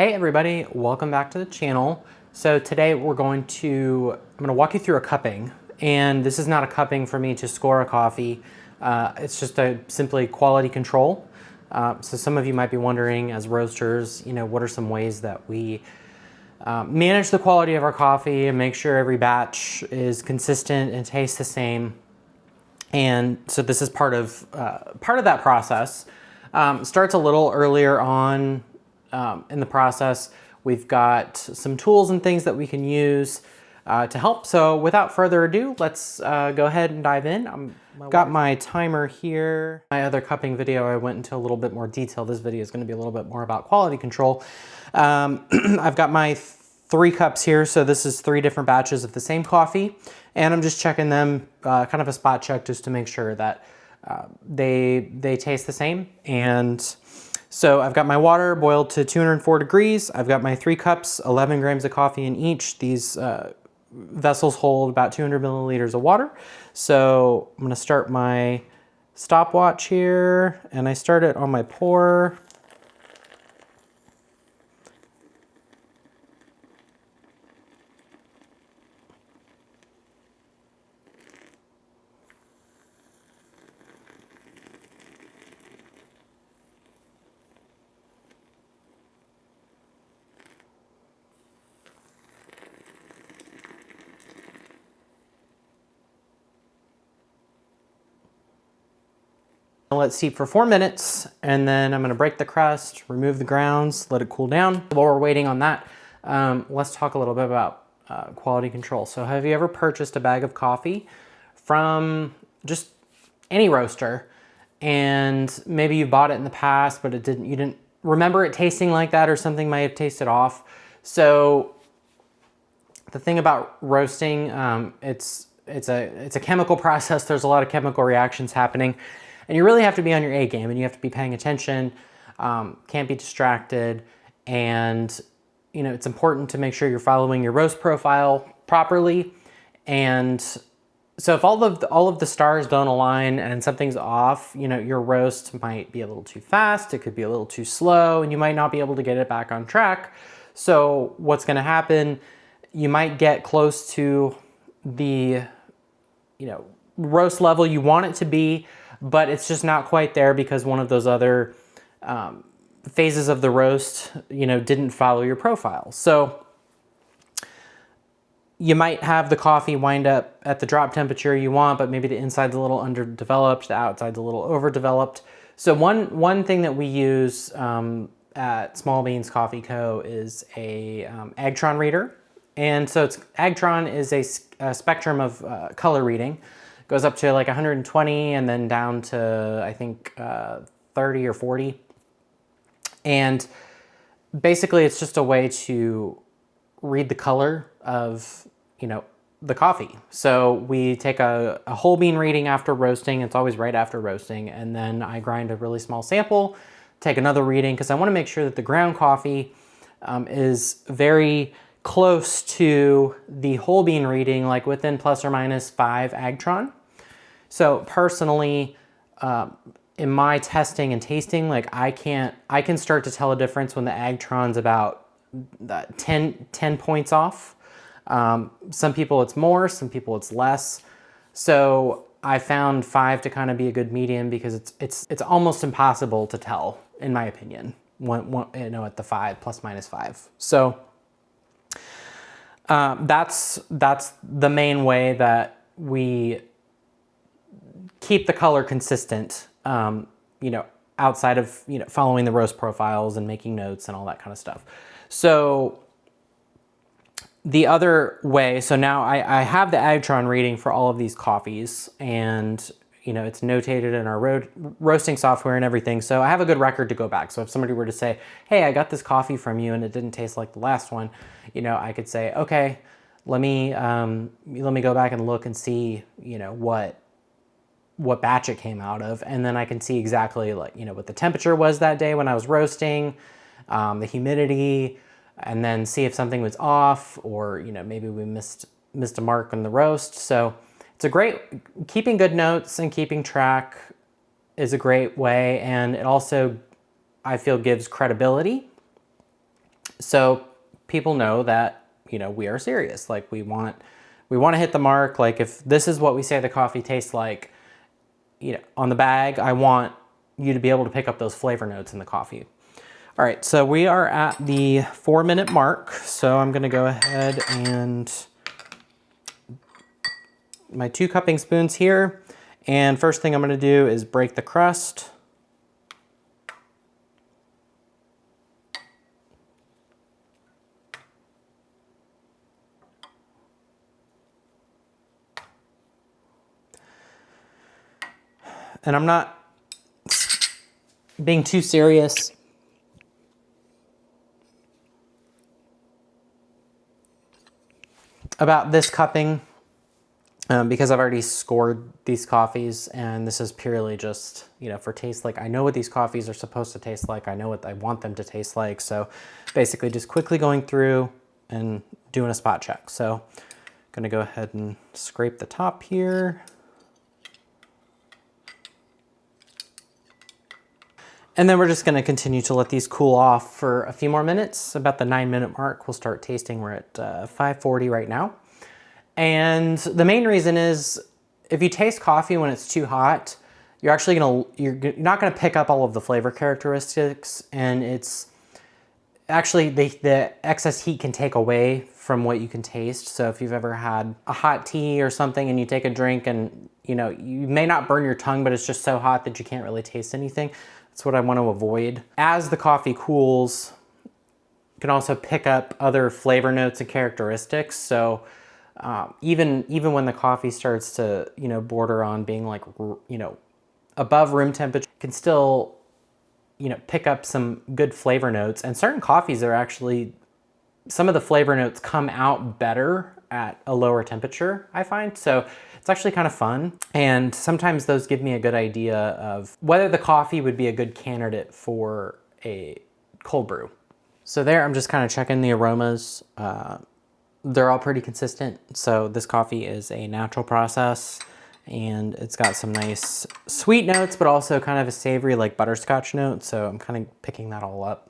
Hey everybody, welcome back to the channel. So today I'm going to walk you through a cupping, and this is not a cupping for me to score a coffee. It's just simply quality control. So some of you might be wondering, as roasters, what are some ways that we manage the quality of our coffee and make sure every batch is consistent and tastes the same. And so this is part of that process. Starts a little earlier on in the process. We've got some tools and things that we can use to help. So without further ado, let's go ahead and dive in. Got my timer here. My other cupping video, I went into a little bit more detail. This video is going to be a little bit more about quality control. I've got my 3 cups here. So this is 3 different batches of the same coffee. And I'm just checking them, kind of a spot check just to make sure that they taste the same. And so I've got my water boiled to 204 degrees. I've got my 3 cups, 11 grams of coffee in each. These vessels hold about 200 milliliters of water. So I'm gonna start my stopwatch here, and I start it on my pour. Let it steep for 4 minutes, and then I'm gonna break the crust, remove the grounds, let it cool down. While we're waiting on that, let's talk a little bit about quality control. So have you ever purchased a bag of coffee from just any roaster, and maybe you bought it in the past, but you didn't remember it tasting like that, or something might have tasted off? So the thing about roasting, it's a chemical process. There's a lot of chemical reactions happening. And you really have to be on your A game, and you have to be paying attention, can't be distracted. And it's important to make sure you're following your roast profile properly. And so if all of the stars don't align and something's off, your roast might be a little too fast, it could be a little too slow, and you might not be able to get it back on track. So what's gonna happen, you might get close to the roast level you want it to be, but it's just not quite there because one of those other phases of the roast, didn't follow your profile. So you might have the coffee wind up at the drop temperature you want, but maybe the inside's a little underdeveloped, the outside's a little overdeveloped. So one thing that we use at Small Beans Coffee Co. is a Agtron reader. And so Agtron is a spectrum of color reading. Goes up to like 120 and then down to, I think, 30 or 40. And basically it's just a way to read the color of, the coffee. So we take a whole bean reading after roasting. It's always right after roasting. And then I grind a really small sample, take another reading, because I want to make sure that the ground coffee is very close to the whole bean reading, like within plus or minus 5 Agtron. So personally, in my testing and tasting, like I can start to tell a difference when the Agtron's about 10 points off. Some people it's more, some people it's less. So I found 5 to kind of be a good medium, because it's almost impossible to tell, in my opinion, at the 5 plus minus 5. So that's the main way that we keep the color consistent, outside of, following the roast profiles and making notes and all that kind of stuff. So the other way, so now I have the Agtron reading for all of these coffees, and, it's notated in our roasting software and everything. So I have a good record to go back. So if somebody were to say, hey, I got this coffee from you and it didn't taste like the last one, I could say, okay, let me go back and look and see, what batch it came out of, and then I can see exactly what the temperature was that day when I was roasting, the humidity, and then see if something was off, or maybe we missed a mark on the roast. So it's a great, keeping good notes and keeping track is a great way, and it also, I feel, gives credibility So people know that, you know, we are serious. Like we want to hit the mark. Like if this is what we say the coffee tastes like, you know, on the bag, I want you to be able to pick up those flavor notes in the coffee. All right, so we are at the 4-minute mark. So I'm gonna go ahead and my 2 cupping spoons here. And first thing I'm gonna do is break the crust. And I'm not being too serious about this cupping because I've already scored these coffees, and this is purely just, you know, for taste. Like I know what these coffees are supposed to taste like. I know what I want them to taste like. So basically just quickly going through and doing a spot check. So I'm gonna go ahead and scrape the top here. And then we're just gonna continue to let these cool off for a few more minutes. About the 9-minute mark, we'll start tasting. We're at 540 right now. And the main reason is if you taste coffee when it's too hot, you're not gonna pick up all of the flavor characteristics, and it's actually the excess heat can take away from what you can taste. So if you've ever had a hot tea or something and you take a drink and you know, you may not burn your tongue, but it's just so hot that you can't really taste anything. That's what I want to avoid. As the coffee cools, you can also pick up other flavor notes and characteristics. So even when the coffee starts to, you know, border on being like, you know, above room temperature, you can still, you know, pick up some good flavor notes. And certain coffees are actually, some of the flavor notes come out better at a lower temperature, I find. So it's actually kind of fun. And sometimes those give me a good idea of whether the coffee would be a good candidate for a cold brew. So there, I'm just kind of checking the aromas. They're all pretty consistent. So this coffee is a natural process, and it's got some nice sweet notes, but also kind of a savory like butterscotch note. So I'm kind of picking that all up.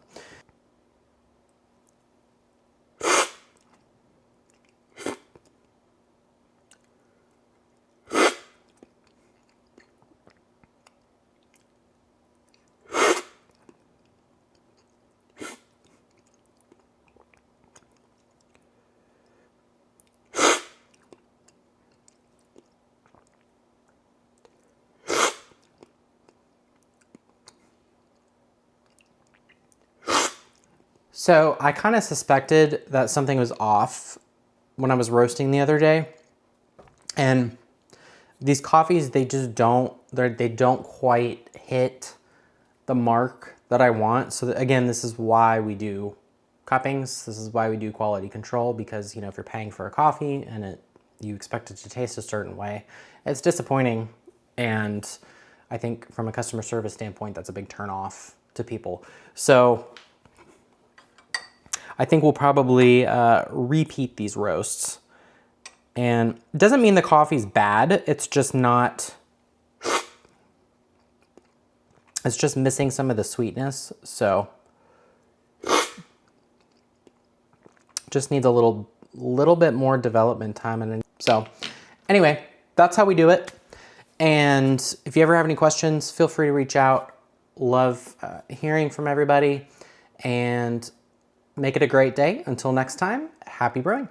So I kind of suspected that something was off when I was roasting the other day. And these coffees, they just don't quite hit the mark that I want. So again, this is why we do cuppings. This is why we do quality control, because, you know, if you're paying for a coffee and you expect it to taste a certain way, it's disappointing. And I think from a customer service standpoint, that's a big turn off to people. So I think we'll probably repeat these roasts. And it doesn't mean the coffee's bad. It's just not, it's just missing some of the sweetness. So just needs a little bit more development time. And so anyway, that's how we do it. And if you ever have any questions, feel free to reach out. Love hearing from everybody, and make it a great day. Until next time, happy brewing.